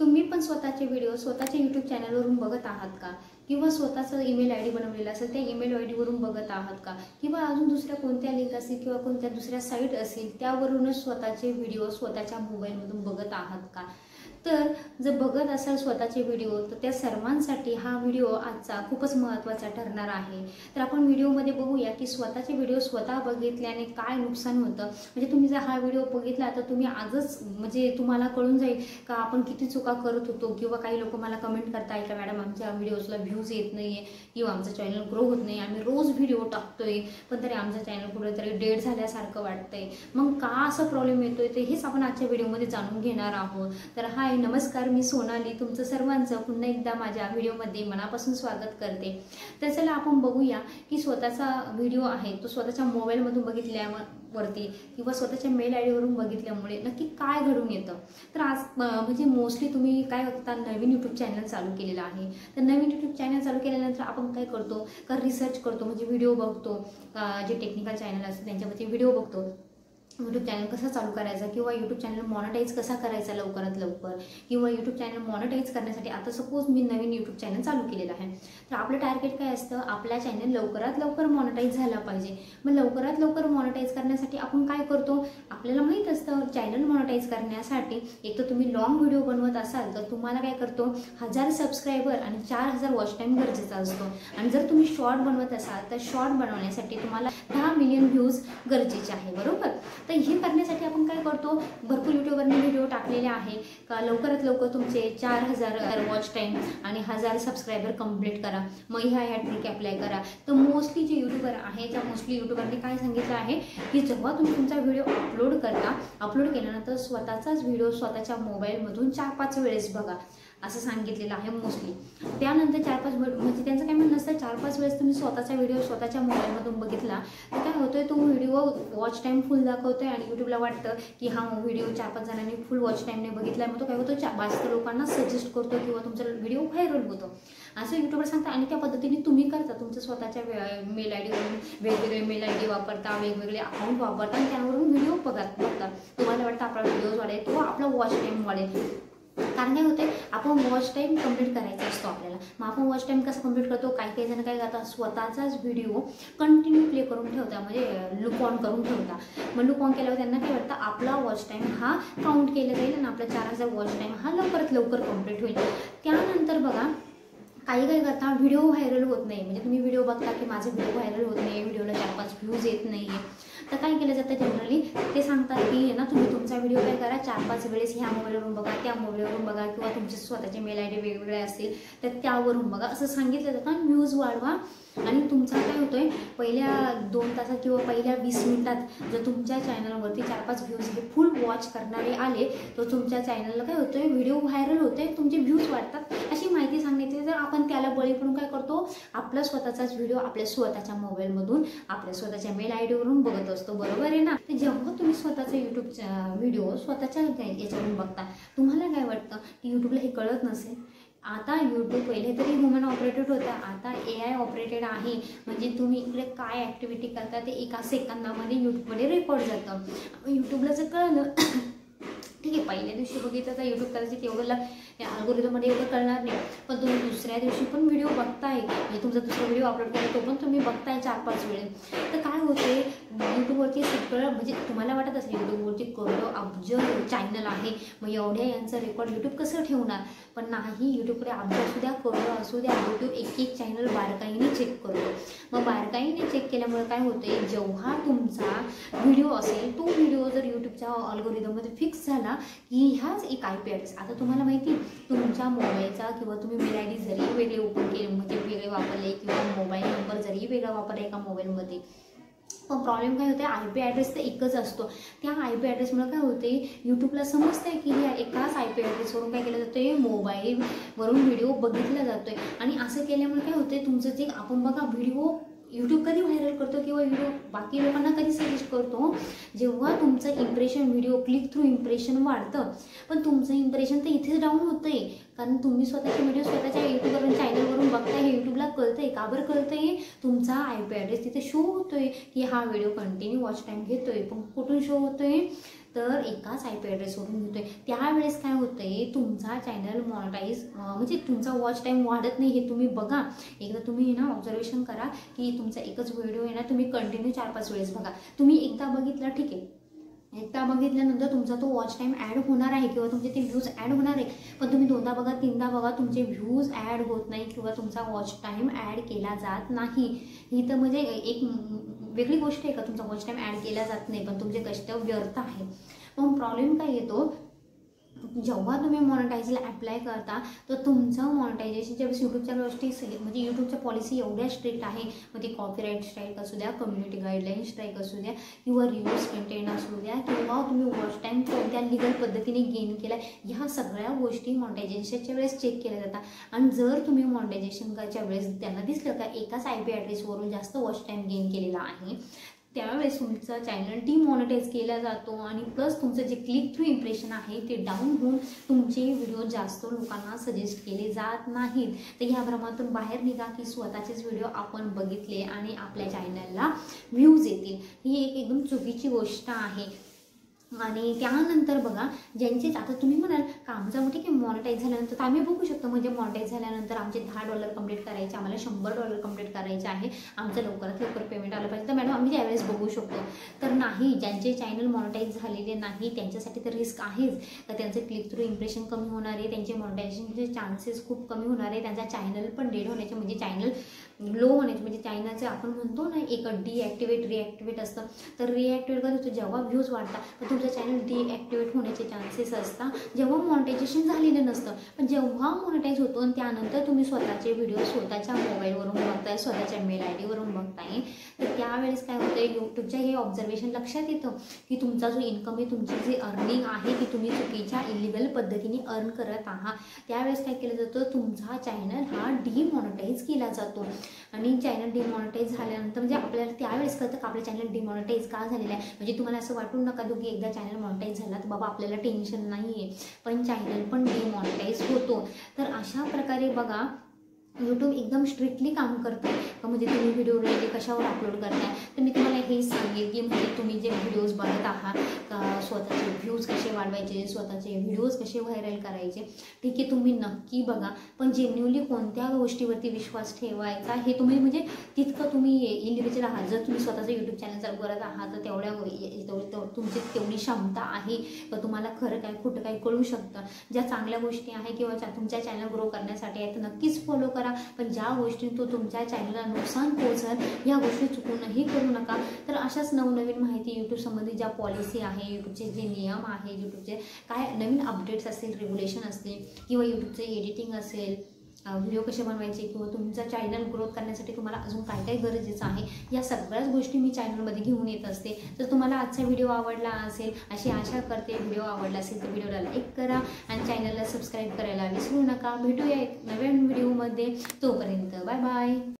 तुम्ही पण स्वतःचे व्हिडिओ स्वतःच्या यूट्यूब चॅनलवरून बघत आहात का? किंवा स्वतःचा ईमेल आय डी बनवलेला असेल त्या ईमेल आय डीवरून बघत आहात का? किंवा अजून दुसऱ्या कोणत्या लिंक असतील किंवा कोणत्या दुसऱ्या साईट असेल त्यावरूनच स्वतःचे व्हिडिओ स्वतःच्या मोबाईलमधून बघत आहात का? तर जर बघत असाल स्वतःचे व्हिडिओ तर त्या सर्वांसाठी हा व्हिडिओ आजचा खूपच महत्त्वाचा ठरणार आहे। तर आपण व्हिडिओमध्ये बघूया की स्वतःचे व्हिडिओ स्वतः बघितल्याने काय नुकसान होतं। म्हणजे तुम्ही जर हा व्हिडिओ बघितला तर तुम्ही आजच म्हणजे तुम्हाला कळून जाईल का आपण किती चुका करत होतो। किंवा काही लोक मला कमेंट करताय का मॅडम आमच्या व्हिडिओजला व्ह्यूज येत नाही आहे किंवा आमचं चॅनल ग्रो होत नाही, आम्ही रोज व्हिडिओ टाकतोय पण तरी आमचं चॅनल कुठेतरी डेड झाल्यासारखं वाटतंय, मग का असं प्रॉब्लेम येतोय ते हेच आपण आजच्या व्हिडिओमध्ये जाणून घेणार आहोत। तर हाय नमस्कार, मी सोनाली तुमचं सर्वांचं पुन्हा एकदा माझ्या व्हिडिओमध्ये मनापासून स्वागत करते। तर चला आपण बघूया की स्वतःचा व्हिडिओ आहे तो स्वतःच्या मोबाईलमधून बघितल्यावरती किंवा स्वतःच्या मेल आय डीवरून बघितल्यामुळे नक्की काय घडून येतं। तर आज म्हणजे मोस्टली तुम्ही काय बघता, नवीन यूट्यूब चॅनल चालू केलेलं आहे। तर नवीन यूट्यूब चॅनल चालू केल्यानंतर आपण काय करतो का रिसर्च करतो, म्हणजे व्हिडिओ बघतो, जे टेक्निकल चॅनल असतात त्यांच्यावरती व्हिडिओ बघतो, यूट्यूब चॅनल कसा चालू करायचा किंवा यूट्यूब चॅनल मॉनिटाईज कसा करायचा लवकरात लवकर, किंवा यूट्यूब चॅनल मॉनिटाईज करण्यासाठी आता सपोज मी नवीन यूट्यूब चॅनल चालू केलेलं आहे तर आपलं टार्गेट काय असतं, आपला चॅनल लवकरात लवकर मॉनिटाईज झाला पाहिजे। मग लवकरात लवकर मॉनिटाईज करण्यासाठी आपण काय करतो, आपल्याला माहीत असतं चॅनल मॉनिटाईज करण्यासाठी एक तर तुम्ही लॉंग व्हिडिओ बनवत असाल तर तुम्हाला काय करतो 1000 सबस्क्रायबर आणि 4000 वॉच टाईम गरजेचा असतो। आणि जर तुम्ही शॉर्ट बनवत असाल तर शॉर्ट बनवण्यासाठी तुम्हाला 10 मिलियन व्ह्यूज गरजेचे आहे, बरोबर। तर हे करण्यासाठी आपण काय करतो, भरपूर यूट्यूबरने व्हिडिओ टाकलेले आहे का लवकरात लवकर तुमचे 4000 वॉच टाईम आणि 1000 सबस्क्रायबर कंप्लीट करा, मग ह्या ट्रिक अप्लाय करा। तर मोस्टली जे यूट्यूबर आहे त्या मोस्टली यूट्यूबरने काय सांगितलं आहे की जेव्हा तुम्ही तुमचा व्हिडिओ अपलोड केल्यानंतर स्वतःचाच व्हिडिओ स्वतःच्या मोबाईलमधून 4-5 वेळेस बघा असं सांगितलेलं आहे मोस्टली। त्यानंतर 4-5 म्हणजे त्यांचं काय म्हणणं असतं 4-5 वेळेस तुम्ही स्वतःचा व्हिडिओ स्वतःच्या मोबाईलमधून बघितला तर काय होतोय, तो व्हिडिओ वॉच टाईम फुल दाखवतोय आणि यूट्यूबला वाटतं की हा व्हिडिओ 4-5 जणांनी फुल वॉच टाईमने बघितला, मग तो काय होतो जास्त लोकांना सजेस्ट करतो किंवा तुमचा व्हिडिओ व्हायरल होतो असं यूट्यूबर सांगता। आणि त्या पद्धतीने तुम्ही करता तुमच्या स्वतःच्या मेल आय डीवरून वेगवेगळे मेल आय डी वापरता, वेगवेगळे अकाउंट वापरता आणि त्यावरून व्हिडिओ बघता। तुम्हाला वाटतं आपला व्हिडिओ वाढेल किंवा आपला वॉच टाईम वाढेल, कारण काय होते आपण वॉच टाईम कंप्लीट करायचा असतो आपल्याला। मग आपण वॉच टाईम कसं कंप्लीट करतो, काही जण काय करतात स्वतःचाच व्हिडिओ कंटिन्यू प्ले करून ठेवता, म्हणजे लूप ऑन करून ठेवता। मग लूप ऑन केल्यावर त्यांना काय वाटतं आपला वॉच टाईम हा काउंट केला जाईल आणि आपला 4000 वॉच टाईम हा लवकरात लवकर कंप्लीट होईल। त्यानंतर बघा काही काय करता व्हिडिओ व्हायरल होत नाही, म्हणजे तुम्ही व्हिडिओ बघता की माझे व्हिडिओ व्हायरल होत नाही, व्हिडिओला 4-5 व्ह्यूज येत नाही आहे, तर काय केलं जातं जनरली ते सांगतात की ना तुम्ही तुमचा व्हिडिओ काय करा 4-5 वेळेस ह्या मोबाईलवरून बघा, त्या मोबाईलवरून बघा किंवा तुमचे स्वतःचे मेल आय डी वेगवेगळे असतील तर त्यावरून बघा असं सांगितलं जातं आणि व्ह्यूज वाढवा। आणि तुमचा काय होतोय पहिल्या 2 तासात किंवा पहिल्या 20 मिनिटात जर तुमच्या चॅनलवरती 4-5 व्ह्यूज हे फुल वॉच करणारे आले तर तुमच्या चॅनलला काय होतोय व्हिडिओ व्हायरल होतोय, तुमचे व्ह्यूज वाढतात अशी माहिती सांगितली। तर आपण त्याला बळी पडून काय करतो आपला स्वतःचाच व्हिडिओ आपल्या स्वतःच्या मोबाईलमधून आपल्या स्वतःच्या मेल आय डीवरून बघत असतो, बरोबर आहे ना। तर जेव्हा तुम्ही स्वतःचा यूट्यूबचा व्हिडिओ स्वतःच्या याच्यावरून बघता तुम्हाला काय वाटतं की यूट्यूबला हे कळत नसेल। आता यूट्यूब पहिले तरी ह्युमन ऑपरेटेड होता, आता AI ऑपरेटेड आहे, म्हणजे तुम्ही इकडे काय ॲक्टिव्हिटी करता ते एका सेकंदामध्ये यूट्यूबमध्ये रेकॉर्ड जातं। यूट्यूबला जर कळलं ठीक आहे पहिल्या दिवशी बघितलं तर यूट्यूब कदाचित एवढं अल्गोरिदममध्ये एवढं कळणार नाही, पण तुम्ही दुसऱ्या दिवशी पण व्हिडिओ बघताय म्हणजे तुमचा दुसरा व्हिडिओ अपलोड केला तो पण तुम्ही बघताय 4-5 वेळेस, तर काय होते यूट्यूबवरती सगळं म्हणजे तुम्हाला वाटत असेल यूट्यूबवरती करोडो अब्ज चॅनल आहे मग एवढ्या यांचं रेकॉर्ड यूट्यूब कसं ठेवणार, पण नाही यूट्यूबकडे अब्ज असू द्या करोडो असू द्या यूट्यूब एक चॅनल बारकाईने चेक करतो। मग बारकाईने चेक केल्यामुळे काय होते जेव्हा तुमचा व्हिडिओ असेल तो व्हिडिओ जर यूट्यूबच्या अल्गोरिदममध्ये फिक्स झाला की ह्याच एक IP ॲड्रेस, आता तुम्हाला माहिती तुमच्या मोबाईलचा किंवा तुम्ही मेल आय डी जरी वेगळे ओपन केले म्हणजे वेगळे वापरले किंवा मोबाईल नंबर जरी वेगळा वापरला एका मोबाईलमध्ये, पण प्रॉब्लेम काय होते IP ॲड्रेस तर एकच असतो। त्या IP ॲड्रेसमुळे काय होते यूट्यूबला समजतंय की ह्या एकाच IP ॲड्रेसवरून काय केलं जातं मोबाईलवरून व्हिडिओ बघितला जातोय। आणि असं केल्यामुळे काय होते तुमचं जे आपण बघा व्हिडिओ यूट्यूब कधी व्हायरल करतो किंवा व्हिडिओ बाकी लोकांना कधी सजेस्ट करतो जेव्हा तुमचं impression video click through impression वाढतं, पण तुमचं इम्प्रेशन तर इथेच डाऊन होतंय कारण तुम्ही स्वतःचे व्हिडिओ स्वतःच्या यूट्यूबवरून चॅनलवरून बघताय, हे यूट्यूबला कळतंय का बरं कळतंय तुमचा IP ॲड्रेस तिथे शो होतोय की हा व्हिडिओ कंटिन्यू वॉच टाईम घेतोय, पण कुठून शो होतोय तर एकाच IP ॲड्रेसवरून घेतोय, त्यावेळेस काय होतंय, तुमचा चॅनल मॉनिटाईज म्हणजे तुमचा वॉच टाईम वाढत नाही. हे तुम्ही बघा, एकदा तुम्ही ना ऑब्झर्वेशन करा की तुमचा एकच व्हिडिओ आहे ना तुम्ही कंटिन्यू 4-5 वेळेस बघा. तुम्ही एकदा बघितलं ठीक आहे, एकदा बघितल्यानंतर तुमचा तो वॉच टाईम ॲड होणार आहे किंवा तुमचे ते व्ह्यूज ॲड होणार आहे. पण तुम्ही 2दा बघा 3दा बघा तुमचे व्ह्यूज ॲड होत नाही किंवा तुमचा वॉच टाईम ॲड केला जात नाही. ही तर म्हणजे एक वेगळी गोष्ट आहे का तुमचा वॉच टाईम ॲड केला जात नाही पण तुमचे कष्ट व्यर्थ आहे. मग प्रॉब्लेम काय येतो, जेव्हा तुम्ही मॉनिटायझला अप्लाय करता तर तुमचं मॉनिटायझेशन ज्यावेळेस यूट्यूबच्या गोष्टी म्हणजे यूट्यूबच्या पॉलिसी एवढ्या स्ट्रिक्ट आहे, मग ती कॉपीराईट स्ट्राईक असू द्या, कम्युनिटी गाईडलाईन स्ट्राईक असू द्या किंवा रिव्ह्यूज कंटेंट असू द्या किंवा तुम्ही वॉच टाईम कोणत्या लिगल पद्धतीने गेन केला, ह्या सगळ्या गोष्टी मॉनिटायझेशनच्या वेळेस चेक केल्या जातात. आणि जर तुम्ही मॉनिटायझेशनच्या वेळेस त्यांना दिसलं का एकाच IP ॲड्रेसवरून जास्त वॉच टाईम गेन केलेला आहे, त्यावेळेस तुमचा चॅनल डिमॉनिटाईज केला जातो आणि प्लस तुमचं जे क्लिक थ्रू इम्प्रेशन आहे ते डाऊन होऊन तुमचे व्हिडिओ जास्त लोकांना सजेस्ट केले जात नाहीत. तर ह्या भ्रमातून बाहेर निघा की स्वतःचेच व्हिडिओ आपण बघितले आणि आपल्या चॅनलला व्ह्यूज येतील. ही एक एकदम चुकीची गोष्ट आहे. आणि त्यानंतर बघा, ज्यांचे आता तुम्ही म्हणाल का आमचं ठीक आहे मॉनिटाईज झाल्यानंतर तर आम्ही बघू शकतो, म्हणजे मॉनिटाईज झाल्यानंतर आमचे $10 कंप्लीट करायचे, आम्हाला $100 कंप्लीट करायचे आहे, आमचं लवकरात लवकर पेमेंट आलं पाहिजे, तर मॅडम आम्ही त्यावेळेस बघू शकतो. तर नाही, ज्यांचे चॅनल मॉनिटाईज झालेले नाही त्यांच्यासाठी तर रिस्क आहेच, तर त्यांचं क्लिक थ्रू इम्प्रेशन कमी होणार आहे, त्यांचे मॉनिटायझेशनचे चान्सेस खूप कमी होणार आहे, त्यांचा चॅनल पण डेड होण्याचे म्हणजे चॅनल लो होण्याचे म्हणजे चॅनलचे आपण म्हणतो ना एक डिॲक्टिवेट रिॲक्टिवेट असतं, तर रिॲक्टिवेट करत होतं जेव्हा व्ह्यूज वाढतात तर तुमचं चॅनल डिॲक्टिवेट होण्याचे चान्सेस असतात जेव्हा मॉनिटायझेशन झालेलं नसतं. पण जेव्हा मॉनिटाईज होतो आणि त्यानंतर तुम्ही स्वतःचे व्हिडिओ स्वतःच्या मोबाईलवरून बघताय, स्वतःच्या मेल ID वरून बघताय, तर त्यावेळेस काय होतं, यूट्यूबच्या हे ऑब्झर्वेशन लक्षात येतं की तुमचा जो इन्कम आहे, तुमची जी अर्निंग आहे ती तुम्ही चुकीच्या इलिगल पद्धतीने अर्न करत आहात. त्यावेळेस काय केलं जातं, तुमचा चॅनल हा डिमॉनिटाईज केला जातो. आणि चॅनल डिमॉनिटाईज झाल्यानंतर म्हणजे आपल्याला त्यावेळेस कळतं का आपलं चॅनल डिमॉनिटाईज का झालेलं आहे. म्हणजे तुम्हाला असं वाटून नका की एकदा चॅनल मॉनिटाईज झाला तर बाबा आपल्याला टेन्शन नाही आहे, पण चॅनल पण डिमॉनिटाईज होतो. तर अशा प्रकारे बघा यूट्यूब एकदम स्ट्रिक्टली काम करतं का, म्हणजे तुम्ही व्हिडिओ रेडी कशावर अपलोड करताय. तर मी तुम्हाला हेच सांगेल की म्हणजे तुम्ही जे व्हिडिओज बघत आहात का स्वतःचे व्ह्यूज कसे वाढवायचे, स्वतःचे व्हिडिओज कसे व्हायरल करायचे, ठीक आहे तुम्ही नक्की बघा, पण जेन्युअनली कोणत्या गोष्टीवरती विश्वास ठेवायचा हे तुम्ही म्हणजे तितकं तुम्ही इंडिव्हिज्युअल आहात. जर तुम्ही स्वतःचं यूट्यूब चॅनल चालू करत आहात तर तेवढ्या तुमची तेवढी क्षमता आहे का तुम्हाला खरं काय खोटं काय कळू शकतं. ज्या चांगल्या गोष्टी आहे किंवा तुमच्या चॅनल ग्रो करण्यासाठी आहे तर नक्कीच फॉलो करा, पण ज्या गोष्टी तो तुमच्या चॅनलला नुकसान पोहोचल या गोष्टी चुकूनही करू नका. तर अशाच नवनवीन माहिती यूट्यूब संबंधी ज्या पॉलिसी आहे, यूट्यूबचे जे नियम आहे, यूट्यूबचे काय नवीन अपडेट्स असतील, रेग्युलेशन असतील किंवा यूट्यूबचे एडिटिंग असेल, व्हिडिओ कसे बनवायचे किंवा तुमचा चॅनल ग्रोथ करण्यासाठी तुम्हाला अजून काय काय गरजेचं आहे, या सगळ्याच गोष्टी मी चॅनलमध्ये घेऊन येत असते. तर तुम्हाला आजचा व्हिडिओ आवडला असेल अशी आशा करते. व्हिडिओ आवडला असेल तर व्हिडिओला लाईक करा आणि चॅनलला सबस्क्राईब करायला विसरू नका. भेटूया एक नवीन व्हिडिओमध्ये, तोपर्यंत बाय बाय.